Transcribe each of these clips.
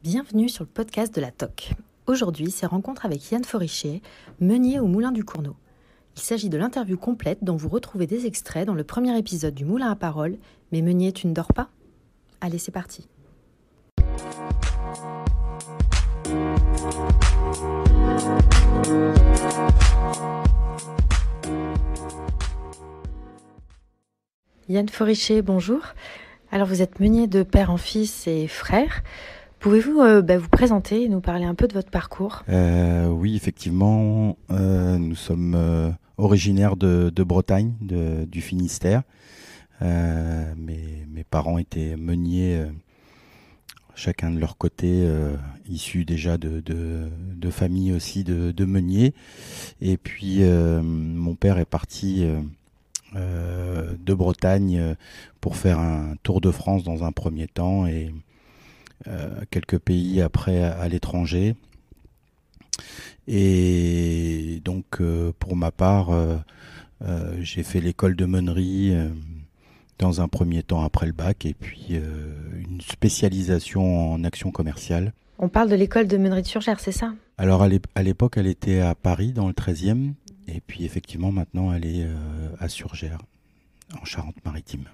Bienvenue sur le podcast de la TOC. Aujourd'hui, c'est rencontre avec Yann Foriché, meunier au Moulin du Cournot. Il s'agit de l'interview complète dont vous retrouvez des extraits dans le premier épisode du Moulin à Parole. Mais meunier, tu ne dors pas ? Allez, c'est parti. Yann Foriché, bonjour. Alors vous êtes meunier de père en fils et frère. Pouvez-vous vous présenter et nous parler un peu de votre parcours ? Oui, effectivement, nous sommes originaires de Bretagne, du Finistère. Mes parents étaient meuniers, chacun de leur côté, issus déjà de familles aussi de meuniers. Et puis mon père est parti de Bretagne pour faire un tour de France dans un premier temps et quelques pays après à l'étranger. Et donc pour ma part, j'ai fait l'école de meunerie dans un premier temps après le bac et puis une spécialisation en action commerciale. On parle de l'école de meunerie de Surgères, c'est ça ? Alors à l'époque, elle était à Paris dans le 13e et puis effectivement maintenant elle est à Surgères, en Charente-Maritime.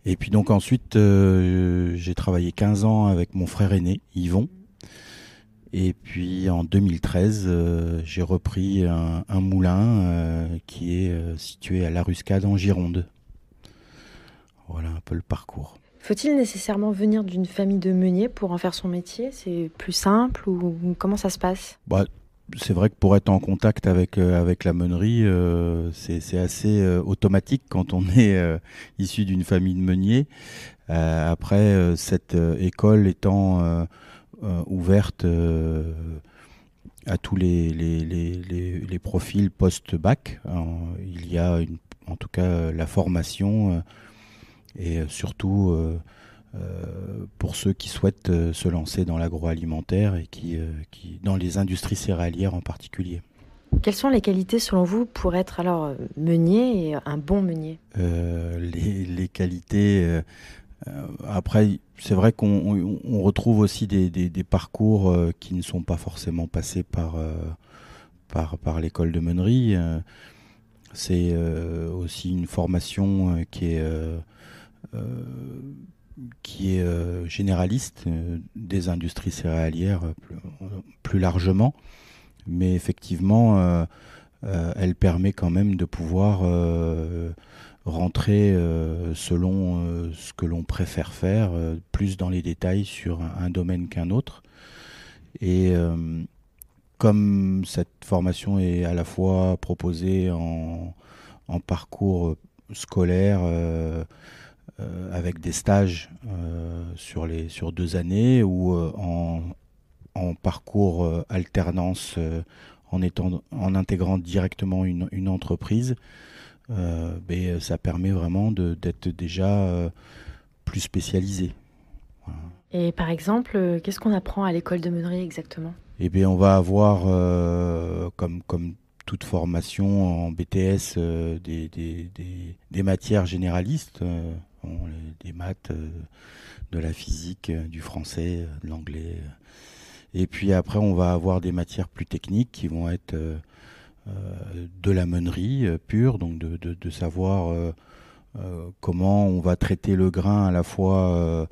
Et puis donc ensuite, j'ai travaillé 15 ans avec mon frère aîné, Yvon. Et puis en 2013, j'ai repris un moulin qui est situé à La Ruscade en Gironde. Voilà un peu le parcours. Faut-il nécessairement venir d'une famille de meuniers pour en faire son métier ? C'est plus simple ou comment ça se passe ? C'est vrai que pour être en contact avec la meunerie, c'est assez automatique quand on est issu d'une famille de meuniers. Après, cette école étant ouverte à tous les profils post-bac, il y a en tout cas la formation et surtout pour ceux qui souhaitent se lancer dans l'agroalimentaire et qui dans les industries céréalières en particulier. Quelles sont les qualités selon vous pour être alors meunier et un bon meunier ? Les qualités, après c'est vrai qu'on retrouve aussi des parcours qui ne sont pas forcément passés par l'école de meunerie. C'est aussi une formation qui est généraliste des industries céréalières plus largement, mais effectivement elle permet quand même de pouvoir rentrer selon ce que l'on préfère faire, plus dans les détails sur un domaine qu'un autre. Et comme cette formation est à la fois proposée en parcours scolaire, avec des stages sur 2 années ou en parcours alternance en intégrant directement une entreprise, ça permet vraiment d'être déjà plus spécialisé. Voilà. Et par exemple, qu'est-ce qu'on apprend à l'école de meunerie exactement ? On va avoir, comme toute formation en BTS, des matières généralistes, des maths, de la physique, du français, de l'anglais. Et puis après, on va avoir des matières plus techniques qui vont être de la meunerie pure, donc de savoir comment on va traiter le grain à la fois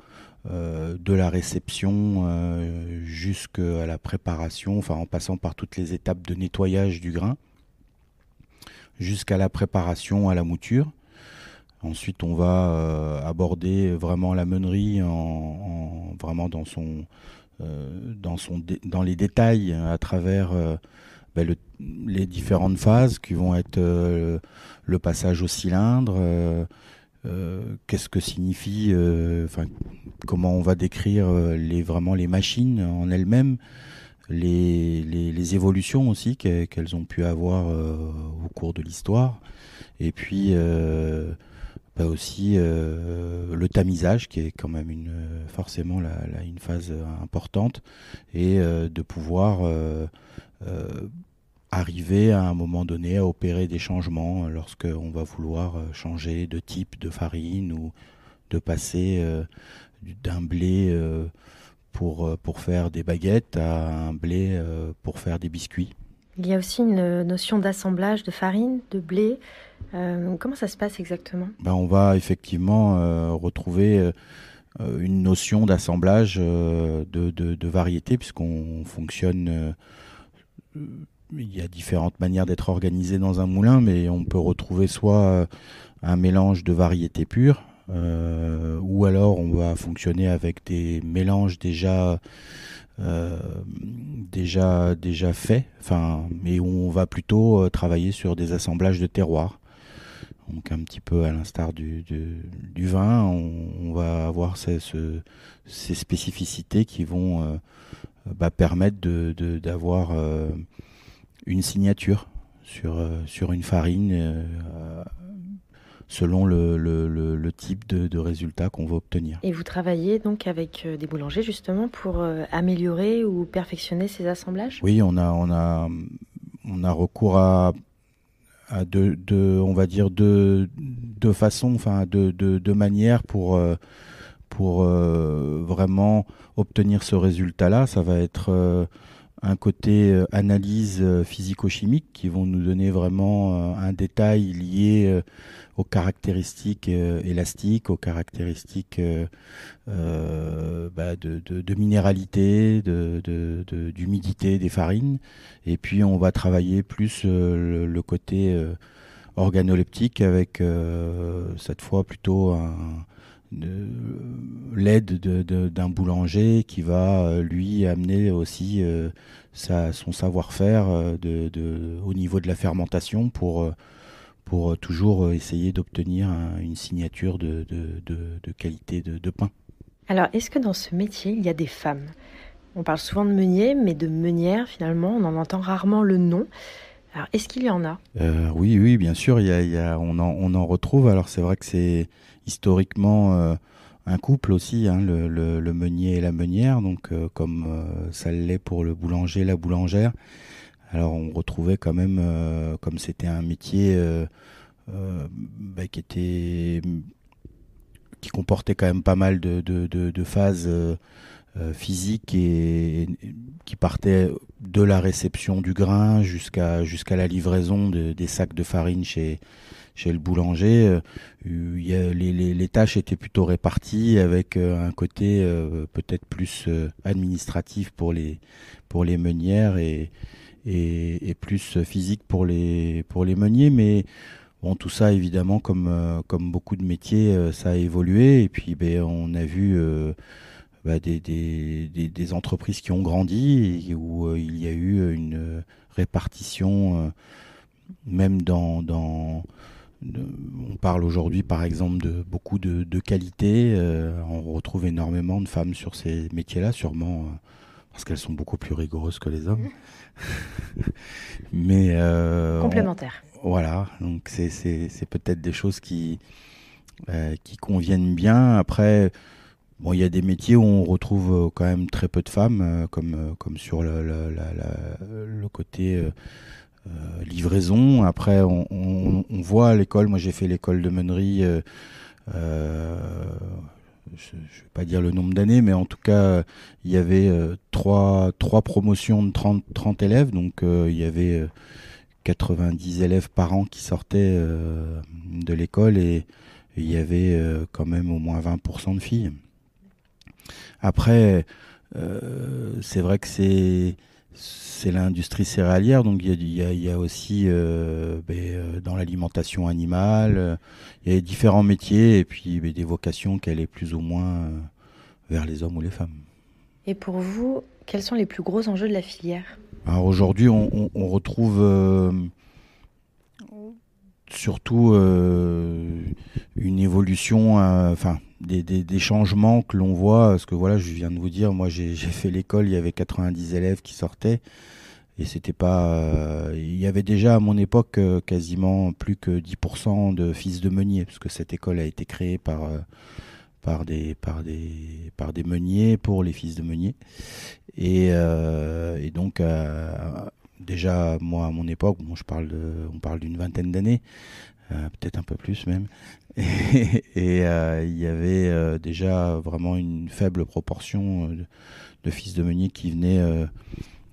de la réception jusqu'à la préparation, enfin en passant par toutes les étapes de nettoyage du grain, jusqu'à la préparation à la mouture. Ensuite, on va aborder vraiment la meunerie vraiment dans les détails à travers les différentes phases qui vont être le passage au cylindre, qu'est-ce que signifie, comment on va décrire vraiment les machines en elles-mêmes, les évolutions aussi qu'elles ont pu avoir au cours de l'histoire, et puis aussi le tamisage qui est quand même forcément une phase importante, et de pouvoir arriver à un moment donné à opérer des changements lorsqu'on va vouloir changer de type de farine ou de passer d'un blé pour faire des baguettes à un blé pour faire des biscuits. Il y a aussi une notion d'assemblage de farine, de blé. Comment ça se passe exactement? On va effectivement retrouver une notion d'assemblage de variétés, puisqu'on fonctionne. Il y a différentes manières d'être organisé dans un moulin, mais on peut retrouver soit un mélange de variétés pures, ou alors on va fonctionner avec des mélanges déjà faits, mais où on va plutôt travailler sur des assemblages de terroirs. Donc un petit peu à l'instar du vin, on va avoir ces spécificités qui vont permettre d'avoir une signature sur une farine selon le type de résultat qu'on va obtenir. Et vous travaillez donc avec des boulangers justement pour améliorer ou perfectionner ces assemblages? Oui, on a recours à on va dire deux façons, deux manières pour vraiment obtenir ce résultat-là. Ça va être un côté analyse physico-chimique qui vont nous donner vraiment un détail lié aux caractéristiques élastiques, aux caractéristiques de minéralité, d'humidité des farines. Et puis on va travailler plus le côté organoleptique avec cette fois plutôt l'aide d'un boulanger qui va lui amener aussi son savoir-faire au niveau de la fermentation pour toujours essayer d'obtenir une signature de qualité de pain. Alors, est-ce que dans ce métier, il y a des femmes? On parle souvent de meunier, mais de meunière, finalement, on en entend rarement le nom. Alors, est-ce qu'il y en a? Oui, bien sûr, on en retrouve. Alors, c'est vrai que c'est historiquement un couple aussi, hein, le meunier et la meunière, donc comme ça l'est pour le boulanger et la boulangère. Alors, on retrouvait quand même, comme c'était un métier qui comportait quand même pas mal de phases physiques et qui partaient de la réception du grain jusqu'à la livraison des sacs de farine chez le boulanger. Les tâches étaient plutôt réparties avec un côté peut-être plus administratif pour les meunières et plus physique pour les meuniers, mais bon, tout ça évidemment comme beaucoup de métiers ça a évolué, et puis on a vu des entreprises qui ont grandi et où il y a eu une répartition même on parle aujourd'hui par exemple de beaucoup de qualité. On retrouve énormément de femmes sur ces métiers-là, sûrement parce qu'elles sont beaucoup plus rigoureuses que les hommes. Mais complémentaire. Voilà, donc c'est peut-être des choses qui conviennent bien. Après, bon, il y a des métiers où on retrouve quand même très peu de femmes, comme sur le côté livraison. Après, on voit à l'école, moi j'ai fait l'école de meunerie, je ne vais pas dire le nombre d'années, mais en tout cas, il y avait trois promotions de 30 élèves, donc il y avait 90 élèves par an qui sortaient de l'école, et il y avait quand même au moins 20% de filles. Après, c'est vrai que c'est l'industrie céréalière, donc il y a aussi dans l'alimentation animale, il y a différents métiers et puis des vocations qui allaient plus ou moins vers les hommes ou les femmes. Et pour vous, quels sont les plus gros enjeux de la filière? Alors aujourd'hui, on retrouve surtout une évolution, des changements que l'on voit, parce que voilà, je viens de vous dire, moi j'ai fait l'école, il y avait 90 élèves qui sortaient, et c'était pas, il y avait déjà à mon époque quasiment plus que 10% de fils de meuniers, parce que cette école a été créée par des meuniers pour les fils de meuniers, et donc déjà moi à mon époque, bon, on parle d'une vingtaine d'années, peut-être un peu plus même. Et il y avait déjà vraiment une faible proportion de fils de meuniers qui venaient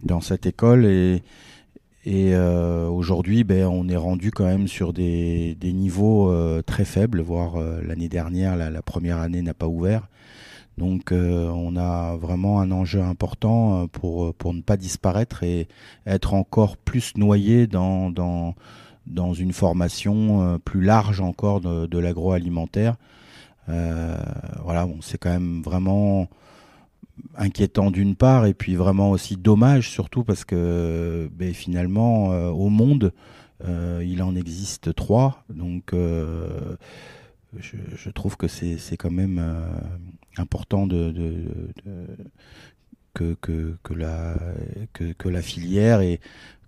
dans cette école. Et aujourd'hui, on est rendu quand même sur des niveaux très faibles, voire l'année dernière, la première année n'a pas ouvert. Donc on a vraiment un enjeu important pour ne pas disparaître et être encore plus noyé dans une formation plus large encore de l'agroalimentaire. Voilà, bon, c'est quand même vraiment inquiétant d'une part et puis vraiment aussi dommage surtout parce que finalement au monde il en existe 3, donc je trouve que c'est quand même important que la filière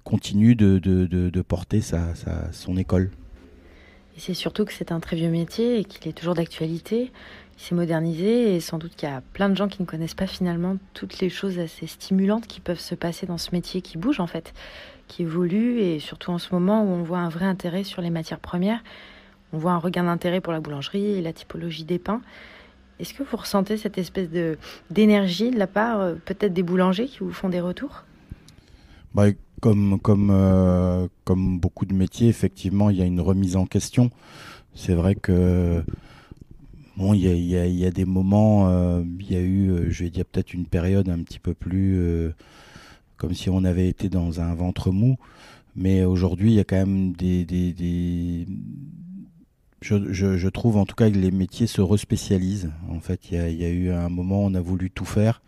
continue de porter son école. Et c'est surtout que c'est un très vieux métier et qu'il est toujours d'actualité. Il s'est modernisé et sans doute qu'il y a plein de gens qui ne connaissent pas finalement toutes les choses assez stimulantes qui peuvent se passer dans ce métier qui bouge en fait, qui évolue, et surtout en ce moment où on voit un vrai intérêt sur les matières premières. On voit un regain d'intérêt pour la boulangerie et la typologie des pains. Est-ce que vous ressentez cette espèce d'énergie de la part peut-être des boulangers qui vous font des retours ? Comme beaucoup de métiers, effectivement, il y a une remise en question. C'est vrai que bon, il y a des moments, il y a eu, je vais dire peut-être une période un petit peu plus comme si on avait été dans un ventre mou. Mais aujourd'hui, il y a quand même je trouve en tout cas que les métiers se respécialisent. En fait, il y a eu un moment où on a voulu tout faire.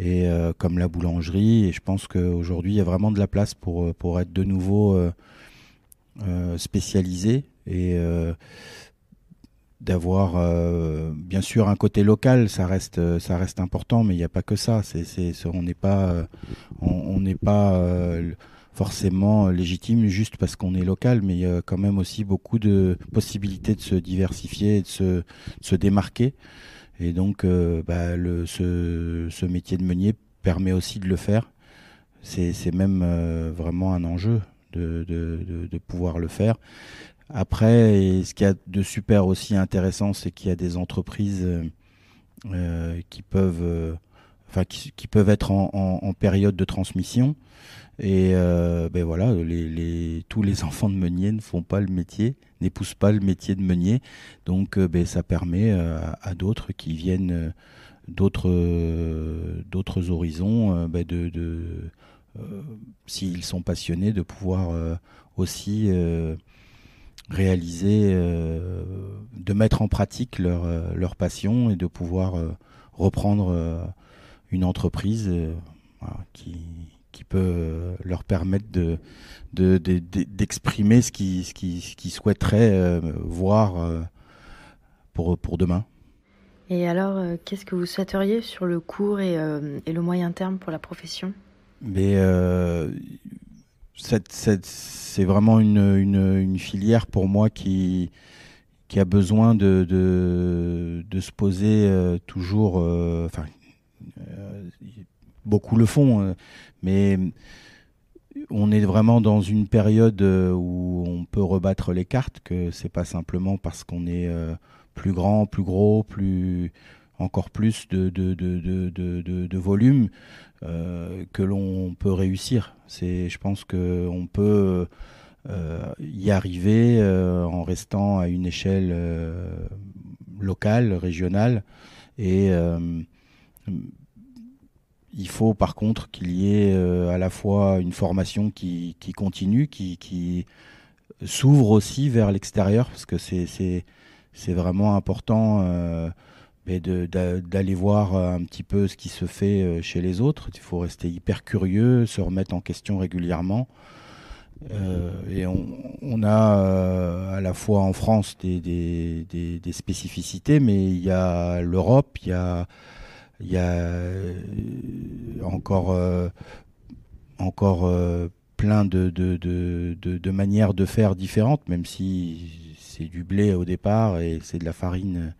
Et comme la boulangerie, et je pense qu'aujourd'hui il y a vraiment de la place pour être de nouveau spécialisé et d'avoir bien sûr un côté local, ça reste important, mais il n'y a pas que ça. On n'est pas forcément légitime juste parce qu'on est local, mais il y a quand même aussi beaucoup de possibilités de se diversifier et de se démarquer. Et donc, ce métier de meunier permet aussi de le faire. C'est même vraiment un enjeu de pouvoir le faire. Après, et ce qu'il y a de super aussi intéressant, c'est qu'il y a des entreprises qui peuvent être en période de transmission. Et voilà, tous les enfants de meuniers ne font pas le métier, n'épousent pas le métier de meunier. Donc ça permet à d'autres qui viennent d'autres horizons s'ils sont passionnés, de pouvoir aussi réaliser, de mettre en pratique leur passion et de pouvoir reprendre une entreprise qui peut leur permettre d'exprimer ce qu'ils souhaiteraient voir pour demain. Et alors, qu'est-ce que vous souhaiteriez sur le court et le moyen terme pour la profession ? Mais c'est vraiment une filière pour moi qui a besoin de se poser toujours. Beaucoup le font, mais on est vraiment dans une période où on peut rebattre les cartes, que c'est pas simplement parce qu'on est plus grand, plus gros, encore plus de volume que l'on peut réussir. Je pense qu'on peut y arriver en restant à une échelle locale, régionale, et il faut par contre qu'il y ait à la fois une formation qui continue, qui s'ouvre aussi vers l'extérieur, parce que c'est vraiment important d'aller voir un petit peu ce qui se fait chez les autres. Il faut rester hyper curieux, se remettre en question régulièrement. Et on a à la fois en France des spécificités, mais il y a l'Europe, il y a encore plein de manières de faire différentes, même si c'est du blé au départ et c'est de la farine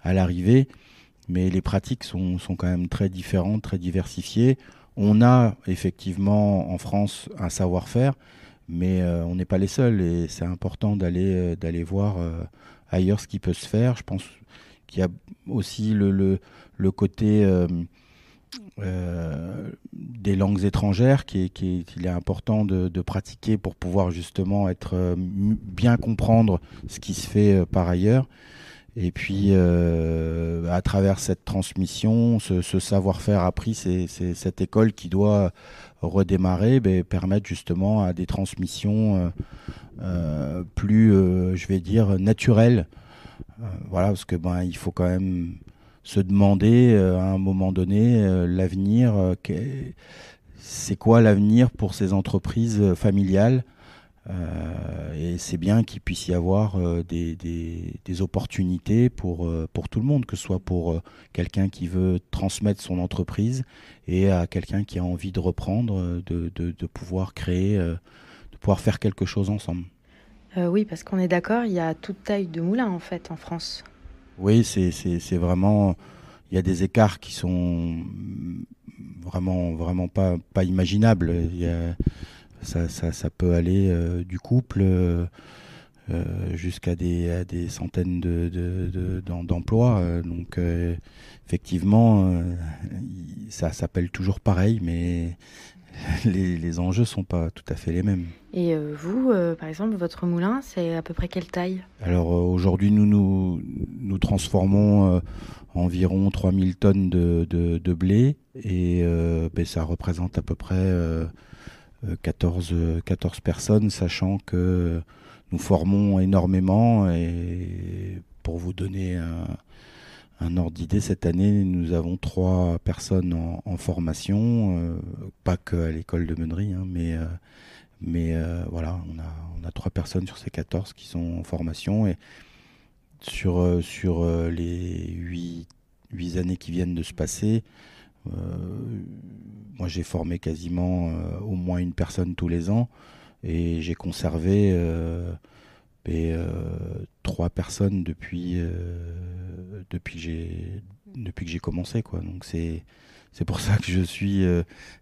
à l'arrivée. Mais les pratiques sont quand même très différentes, très diversifiées. On a effectivement en France un savoir-faire, Mais on n'est pas les seuls et c'est important d'aller voir ailleurs ce qui peut se faire. Je pense qu'il y a aussi le côté des langues étrangères qu'il est important de pratiquer pour pouvoir justement bien comprendre ce qui se fait par ailleurs. Et puis, à travers cette transmission, ce savoir-faire appris, c'est cette école qui doit redémarrer, permettre justement à des transmissions plus, je vais dire, naturelles. Voilà, parce que il faut quand même se demander à un moment donné l'avenir. C'est quoi l'avenir pour ces entreprises familiales? Et c'est bien qu'il puisse y avoir des opportunités pour tout le monde, que ce soit pour quelqu'un qui veut transmettre son entreprise et à quelqu'un qui a envie de reprendre, de pouvoir créer, de pouvoir faire quelque chose ensemble. Oui, parce qu'on est d'accord, il y a toute taille de moulin en fait en France. Oui, c'est vraiment... Il y a des écarts qui sont vraiment pas imaginables. Ça peut aller du couple jusqu'à des centaines d'emplois. Donc effectivement, ça s'appelle toujours pareil, mais les enjeux sont pas tout à fait les mêmes. Et vous, par exemple, votre moulin, c'est à peu près quelle taille? Alors aujourd'hui, nous transformons environ 3000 tonnes de blé et ça représente à peu près 14 personnes, sachant que nous formons énormément. Et pour vous donner un ordre d'idée, cette année, nous avons 3 personnes en formation, pas que à l'école de meunerie, hein, mais voilà, on a 3 personnes sur ces 14 qui sont en formation. Et sur les 8 années qui viennent de se passer, moi j'ai formé quasiment au moins une personne tous les ans et j'ai conservé 3 personnes depuis que j'ai commencé, quoi. Donc c'est pour ça que je suis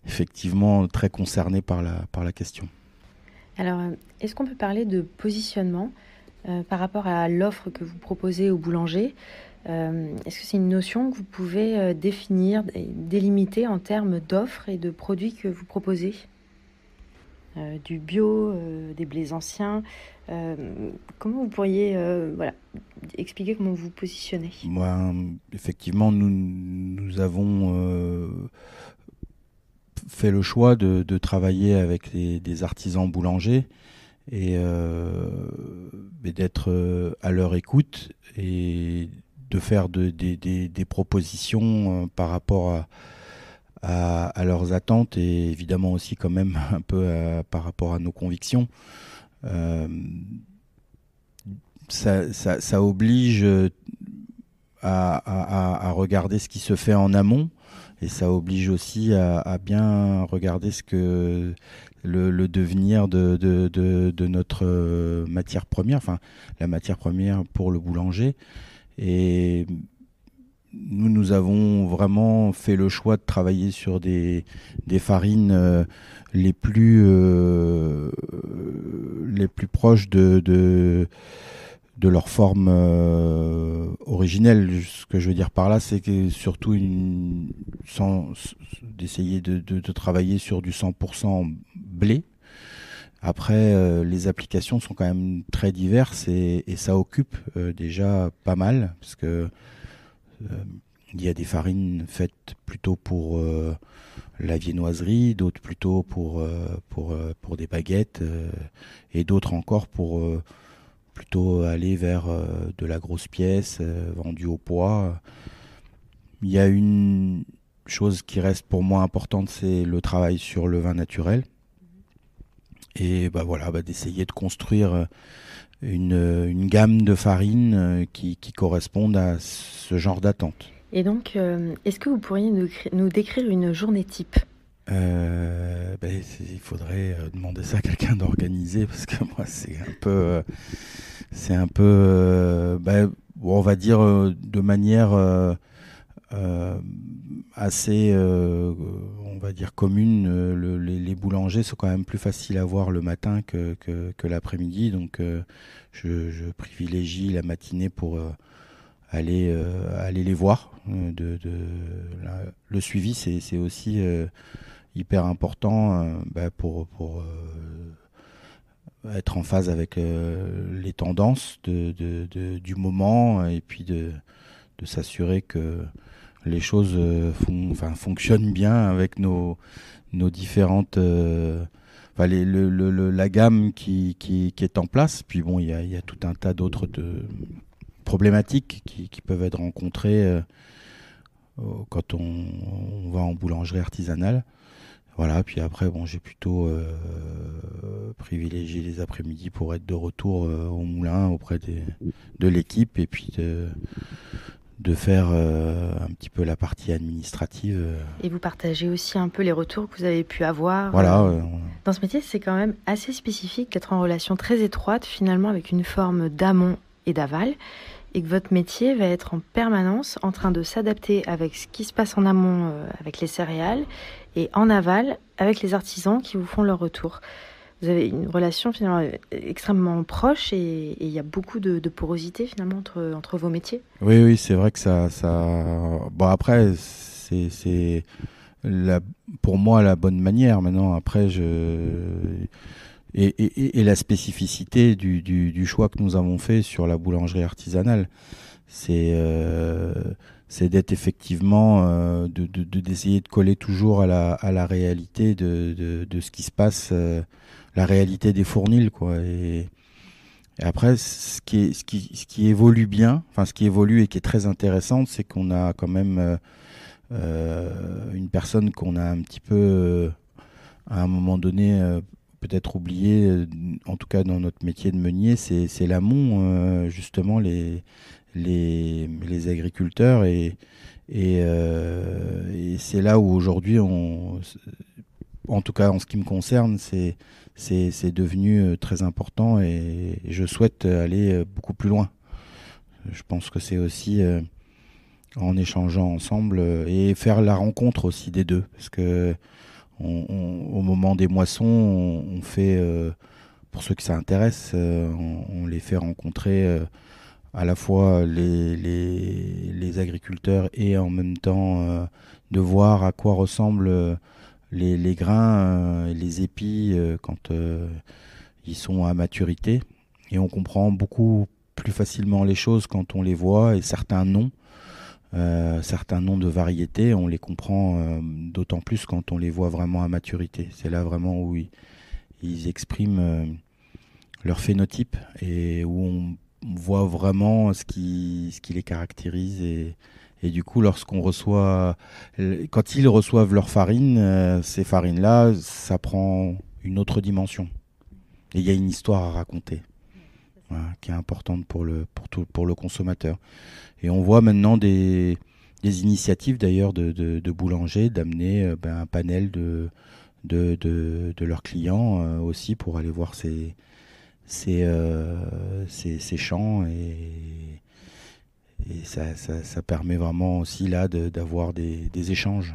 effectivement très concerné par la question. Alors, est-ce qu'on peut parler de positionnement par rapport à l'offre que vous proposez aux boulangers? Est-ce que c'est une notion que vous pouvez définir et délimiter en termes d'offres et de produits que vous proposez? Du bio, des blés anciens. Comment vous pourriez expliquer comment vous vous positionnez? Moi, effectivement, nous avons fait le choix de travailler avec des artisans boulangers et d'être à leur écoute et de faire des propositions par rapport à leurs attentes et évidemment aussi quand même un peu par rapport à nos convictions. Ça oblige à regarder ce qui se fait en amont et ça oblige aussi à bien regarder ce que le devenir de notre matière première, enfin la matière première pour le boulanger. Et nous avons vraiment fait le choix de travailler sur des farines les plus proches de leur forme originelle. Ce que je veux dire par là, c'est que surtout d'essayer de travailler sur du 100% blé. Après, les applications sont quand même très diverses et ça occupe déjà pas mal, parce que il y a des farines faites plutôt pour la viennoiserie, d'autres plutôt pour des baguettes et d'autres encore pour plutôt aller vers de la grosse pièce vendue au poids. Il y a une chose qui reste pour moi importante, c'est le travail sur le vin naturel. Et d'essayer de construire une gamme de farines qui correspondent à ce genre d'attente. Et donc, est-ce que vous pourriez nous décrire une journée type? Il faudrait demander ça à quelqu'un d'organisé, parce que moi c'est un peu on va dire de manière assez, on va dire, commune. Les boulangers sont quand même plus faciles à voir le matin que l'après-midi. Donc, je privilégie la matinée pour aller les voir. Le suivi, c'est aussi hyper important pour être en phase avec les tendances du moment et puis de s'assurer que les choses fonctionnent bien avec nos différentes la gamme qui est en place. Puis bon, il y a tout un tas d'autres problématiques qui peuvent être rencontrées quand on va en boulangerie artisanale. Voilà, puis après, bon, j'ai plutôt privilégié les après-midi pour être de retour au moulin auprès de l'équipe et puis de faire un petit peu la partie administrative. Et vous partagez aussi un peu les retours que vous avez pu avoir. Voilà. Dans ce métier, c'est quand même assez spécifique d'être en relation très étroite finalement avec une forme d'amont et d'aval, et que votre métier va être en permanence en train de s'adapter avec ce qui se passe en amont avec les céréales et en aval avec les artisans qui vous font leur retour. Vous avez une relation finalement extrêmement proche et il y a beaucoup de porosité finalement entre vos métiers. Oui, c'est vrai que ça... Bon, après, c'est pour moi la bonne manière. Maintenant, après, et la spécificité du choix que nous avons fait sur la boulangerie artisanale, c'est d'être effectivement d'essayer de coller toujours à la réalité de ce qui se passe, la réalité des fournils, quoi. Et après, ce qui évolue bien, enfin ce qui évolue et qui est très intéressant, c'est qu'on a quand même une personne qu'on a un petit peu à un moment donné peut-être oublié, en tout cas dans notre métier de meunier, c'est l'amont, justement les agriculteurs et c'est là où aujourd'hui en tout cas en ce qui me concerne, c'est devenu très important et je souhaite aller beaucoup plus loin. Je pense que c'est aussi en échangeant ensemble et faire la rencontre aussi des deux, parce que au moment des moissons, on fait, pour ceux que ça intéresse, on les fait rencontrer à la fois les agriculteurs et en même temps de voir à quoi ressemblent les grains et les épis quand ils sont à maturité. Et on comprend beaucoup plus facilement les choses quand on les voit, et certains noms de variétés, on les comprend d'autant plus quand on les voit vraiment à maturité. C'est là vraiment où ils expriment leur phénotype et où on voit vraiment ce qui les caractérise. Et du coup, quand ils reçoivent leur farine, ces farines-là, ça prend une autre dimension. Et il y a une histoire à raconter, voilà, qui est importante pour le consommateur. Et on voit maintenant des initiatives d'ailleurs de boulangers d'amener un panel de leurs clients aussi pour aller voir ces champs et ça permet vraiment aussi là d'avoir des échanges.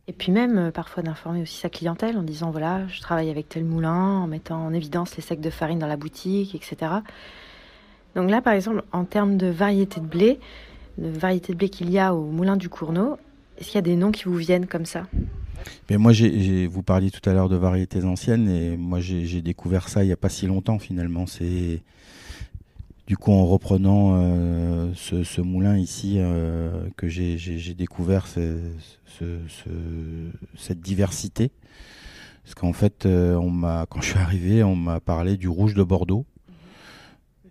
Et puis même parfois d'informer aussi sa clientèle en disant voilà, je travaille avec tel moulin, en mettant en évidence les sacs de farine dans la boutique, etc. Donc là, par exemple, en termes de variété de blé qu'il y a au moulin du Cournot, est-ce qu'il y a des noms qui vous viennent comme ça ? Mais moi, vous parliez tout à l'heure de variétés anciennes, et moi j'ai découvert ça il n'y a pas si longtemps finalement. C'est du coup en reprenant ce moulin ici que j'ai découvert cette diversité. Parce qu'en fait, quand je suis arrivé, on m'a parlé du rouge de Bordeaux.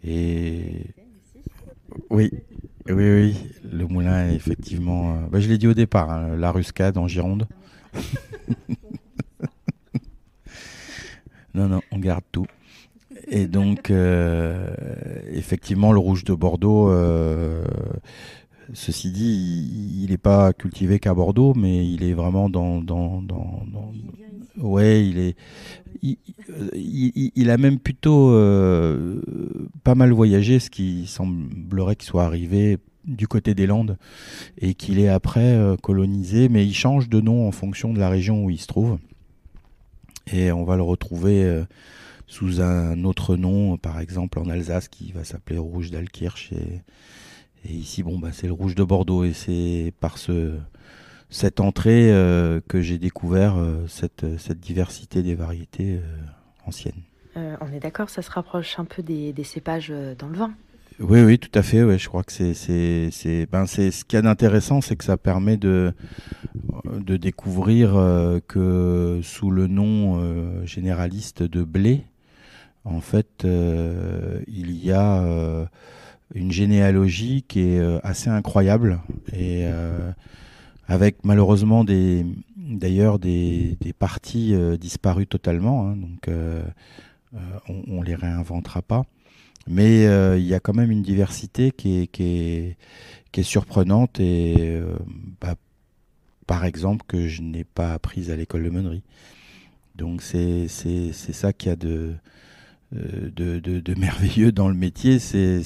Et oui, le moulin est effectivement... je l'ai dit au départ, hein, la Ruscade en Gironde. Non, on garde tout. Et donc, effectivement, le rouge de Bordeaux, ceci dit, il n'est pas cultivé qu'à Bordeaux, mais il est vraiment ouais, il a même plutôt pas mal voyagé, ce qui semblerait qu'il soit arrivé du côté des Landes et qu'il est après colonisé, mais il change de nom en fonction de la région où il se trouve. Et on va le retrouver sous un autre nom, par exemple en Alsace, qui va s'appeler Rouge d'Alkirch. Et ici, c'est le Rouge de Bordeaux. Et c'est par cette entrée que j'ai découvert cette diversité des variétés anciennes. On est d'accord, ça se rapproche un peu des cépages dans le vin. Oui, tout à fait. Ouais, je crois que c'est ce qu'il y a d'intéressant, c'est que ça permet de découvrir que sous le nom généraliste de blé, en fait, il y a une généalogie qui est assez incroyable et avec malheureusement d'ailleurs des parties disparues totalement. Hein, donc on les réinventera pas. Mais il y a quand même une diversité qui est surprenante et par exemple que je n'ai pas apprise à l'école de meunerie. Donc c'est ça qu'il y a de merveilleux dans le métier, c'est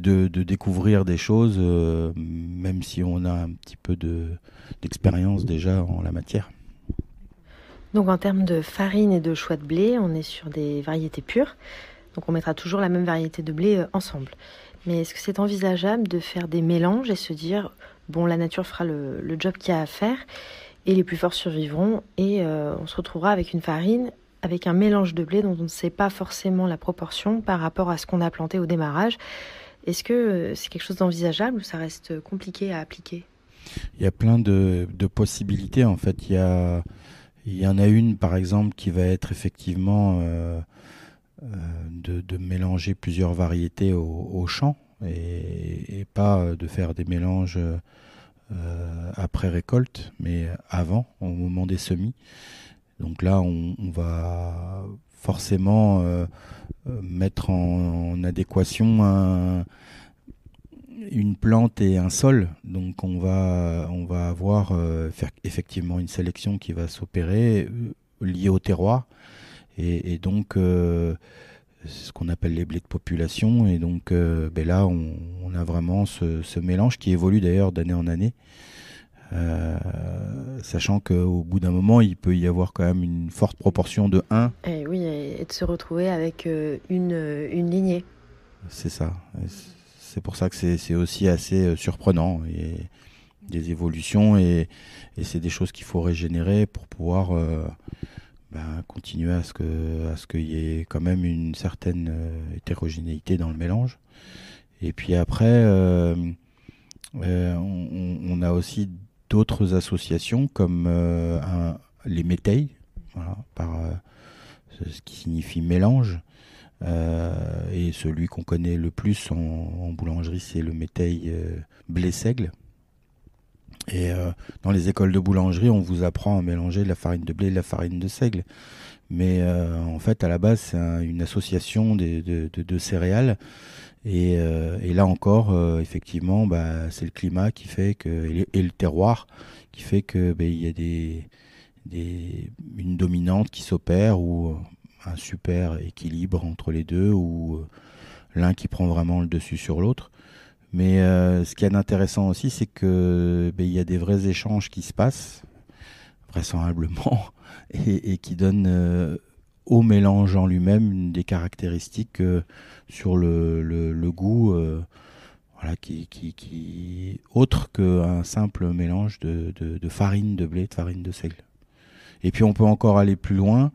de découvrir des choses, même si on a un petit peu d'expérience déjà en la matière. Donc en termes de farine et de choix de blé, on est sur des variétés pures. Donc on mettra toujours la même variété de blé ensemble. Mais est-ce que c'est envisageable de faire des mélanges et se dire, bon, la nature fera le job qu'il y a à faire et les plus forts survivront et on se retrouvera avec une farine, avec un mélange de blé dont on ne sait pas forcément la proportion par rapport à ce qu'on a planté au démarrage. Est-ce que c'est quelque chose d'envisageable ou ça reste compliqué à appliquer ? Il y a plein de possibilités en fait. Il y en a une par exemple qui va être effectivement de mélanger plusieurs variétés au champ et pas de faire des mélanges après récolte, mais avant, au moment des semis. Donc là, on va forcément mettre en adéquation une plante et un sol. Donc on va avoir faire effectivement une sélection qui va s'opérer liée au terroir. Et donc, c'est ce qu'on appelle les blés de population. Et donc, là, on a vraiment ce mélange qui évolue d'ailleurs d'année en année. Sachant qu'au bout d'un moment, il peut y avoir quand même une forte proportion de 1. Et oui, et de se retrouver avec une lignée. C'est ça. C'est pour ça que c'est aussi assez surprenant. Et des évolutions et c'est des choses qu'il faut régénérer pour pouvoir continuer à ce qu'il y ait quand même une certaine hétérogénéité dans le mélange. Et puis après, on a aussi d'autres associations comme les métailles, voilà, ce qui signifie mélange. Et celui qu'on connaît le plus en boulangerie, c'est le métail blé-seigle. Et dans les écoles de boulangerie, on vous apprend à mélanger de la farine de blé et de la farine de seigle. Mais en fait, à la base, c'est une association de céréales. Et là encore, effectivement, c'est le climat qui fait que, et le terroir qui fait que il y a une dominante qui s'opère ou un super équilibre entre les deux ou l'un qui prend vraiment le dessus sur l'autre. Mais ce qu'il y a d'intéressant aussi, c'est que il y a des vrais échanges qui se passent, vraisemblablement, et qui donnent au mélange en lui-même des caractéristiques sur le goût, voilà, qui autre qu'un simple mélange de farine de blé, de farine de seigle. Et puis on peut encore aller plus loin.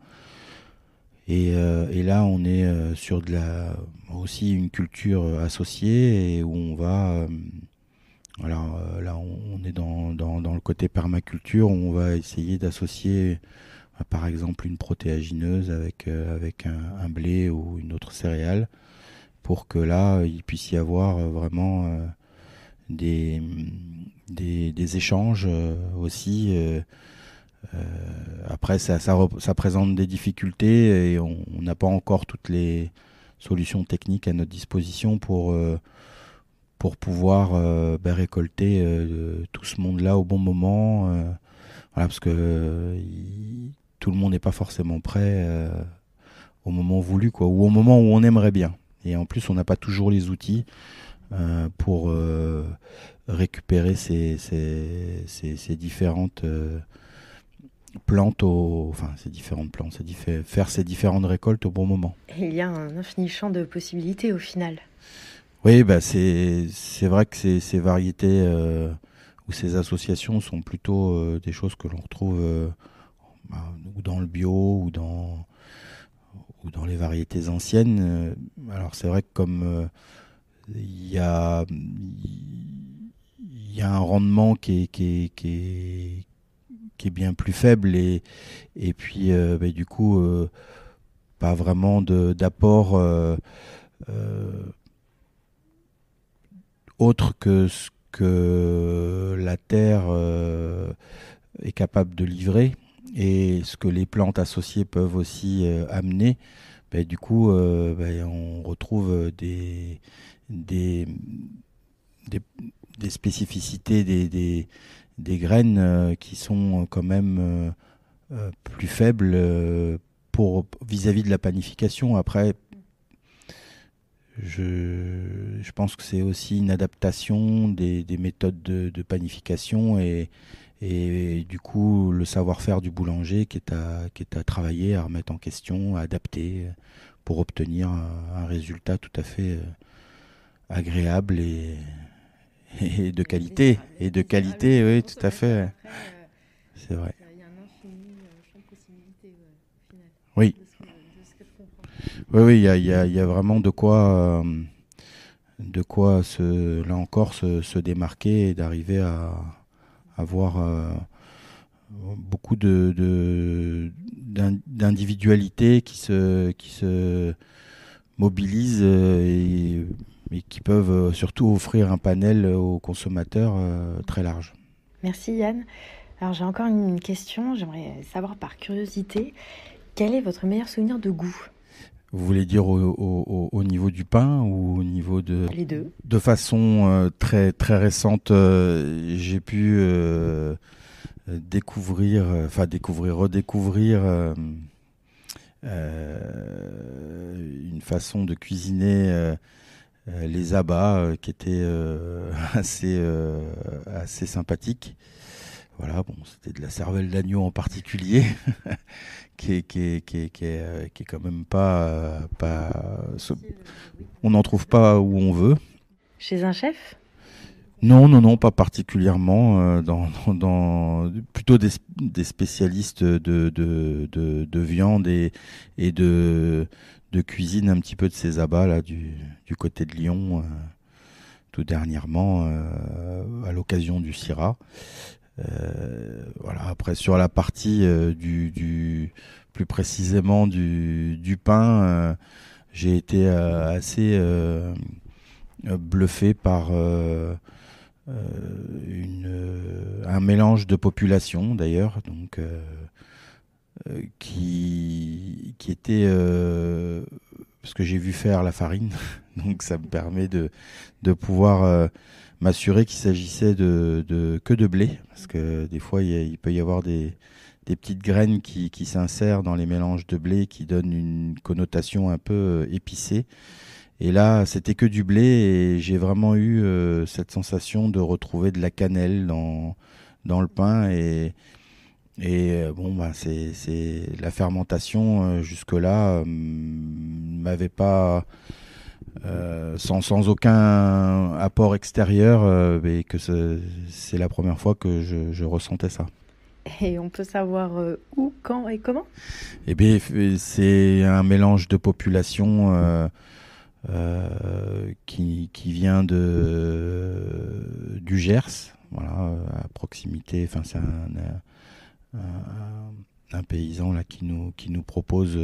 Et là, on est sur aussi une culture associée et où on va, là, on est dans le côté permaculture où on va essayer d'associer, par exemple, une protéagineuse avec un blé ou une autre céréale pour que là, il puisse y avoir vraiment des échanges aussi. Après, ça présente des difficultés et on n'a pas encore toutes les solutions techniques à notre disposition pour pouvoir récolter tout ce monde-là au bon moment. Voilà, parce que tout le monde n'est pas forcément prêt au moment voulu, quoi, ou au moment où on aimerait bien. Et en plus, on n'a pas toujours les outils pour récupérer ces différentes plantes, faire ces différentes récoltes au bon moment. Et il y a un infini champ de possibilités au final. Oui, c'est vrai que ces variétés ou ces associations sont plutôt des choses que l'on retrouve ou dans le bio ou dans les variétés anciennes. Alors c'est vrai que comme il y a un rendement qui est bien plus faible et puis du coup pas vraiment d'apport autre que ce que la terre est capable de livrer et ce que les plantes associées peuvent aussi amener. Du coup on retrouve des spécificités des graines qui sont quand même plus faibles vis-à-vis de la panification. Après, je pense que c'est aussi une adaptation des méthodes de panification et du coup le savoir-faire du boulanger qui est à travailler, à remettre en question, à adapter pour obtenir un résultat tout à fait agréable et de qualité. Et de qualité, oui, tout à fait. C'est vrai. Il y a un infini champ de possibilités au final. Oui. De ce que je comprends. Oui, il y a vraiment de quoi là encore se démarquer et d'arriver à avoir beaucoup d'individualités qui se mobilisent et qui peuvent surtout offrir un panel aux consommateurs très large. Merci Yann. Alors j'ai encore une question, j'aimerais savoir par curiosité, quel est votre meilleur souvenir de goût ? Vous voulez dire au niveau du pain ou au niveau de... Les deux. De façon très, très récente, j'ai pu redécouvrir une façon de cuisiner les abats qui était assez sympathique. Voilà, bon, c'était de la cervelle d'agneau en particulier, qui est quand même pas on n'en trouve pas où on veut. Chez un chef ? Non, pas particulièrement. Plutôt des spécialistes de viande et de cuisine un petit peu de ces abats là du côté de Lyon, tout dernièrement à l'occasion du Syrah. Voilà. Après sur la partie plus précisément du pain, j'ai été assez bluffé par un mélange de populations d'ailleurs, donc qui était parce que j'ai vu faire la farine, donc ça me permet de pouvoir m'assurer qu'il s'agissait que de blé, parce que des fois il peut y avoir des petites graines qui s'insèrent dans les mélanges de blé qui donnent une connotation un peu épicée. Et là, c'était que du blé et j'ai vraiment eu cette sensation de retrouver de la cannelle dans le pain. Et c'est la fermentation jusque-là m'avait pas sans aucun apport extérieur, et que c'est la première fois que je ressentais ça. Et on peut savoir où, quand et comment ? Eh bien, c'est un mélange de populations qui vient du Gers, voilà, à proximité. Enfin, c'est un paysan là qui nous propose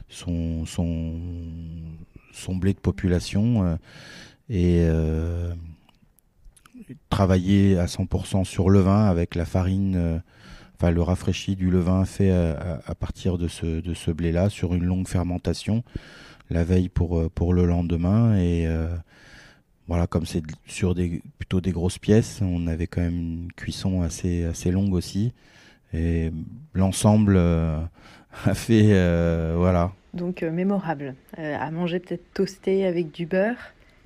son blé de population et travailler à 100% sur le vin avec la farine. Enfin, le rafraîchi du levain fait à partir de ce blé-là sur une longue fermentation la veille pour le lendemain. Et voilà, comme c'est sur plutôt des grosses pièces, on avait quand même une cuisson assez longue aussi. Et l'ensemble a fait... voilà. Donc mémorable. À manger peut-être toasté avec du beurre.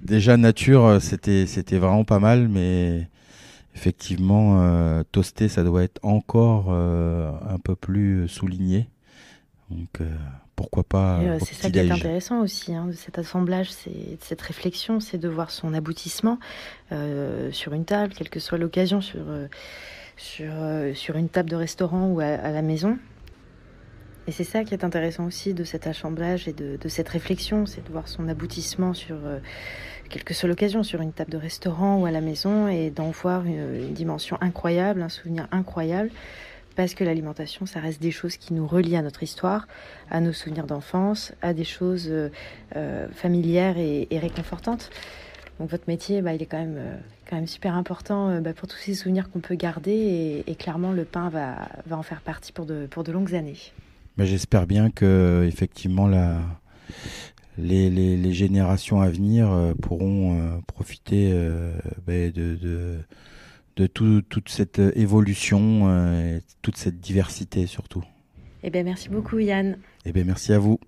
Déjà nature, c'était vraiment pas mal, mais effectivement, toasté, ça doit être encore un peu plus souligné. Donc pourquoi pas Et au c'est ça qui est petit-déj. intéressant aussi de cet assemblage, c'est cette réflexion, c'est de voir son aboutissement sur une table, quelle que soit l'occasion, sur une table de restaurant ou à la maison. Et c'est ça qui est intéressant aussi de cet assemblage et de cette réflexion, c'est de voir son aboutissement sur quelle que soit l'occasion, sur une table de restaurant ou à la maison, et d'en voir une dimension incroyable, un souvenir incroyable, parce que l'alimentation, ça reste des choses qui nous relient à notre histoire, à nos souvenirs d'enfance, à des choses familières et réconfortantes. Donc votre métier, il est quand même super important pour tous ces souvenirs qu'on peut garder, et clairement le pain va en faire partie pour de longues années. Mais j'espère bien que effectivement les générations à venir pourront profiter toute cette évolution et toute cette diversité surtout. Eh bien merci beaucoup Yann. Eh bien merci à vous.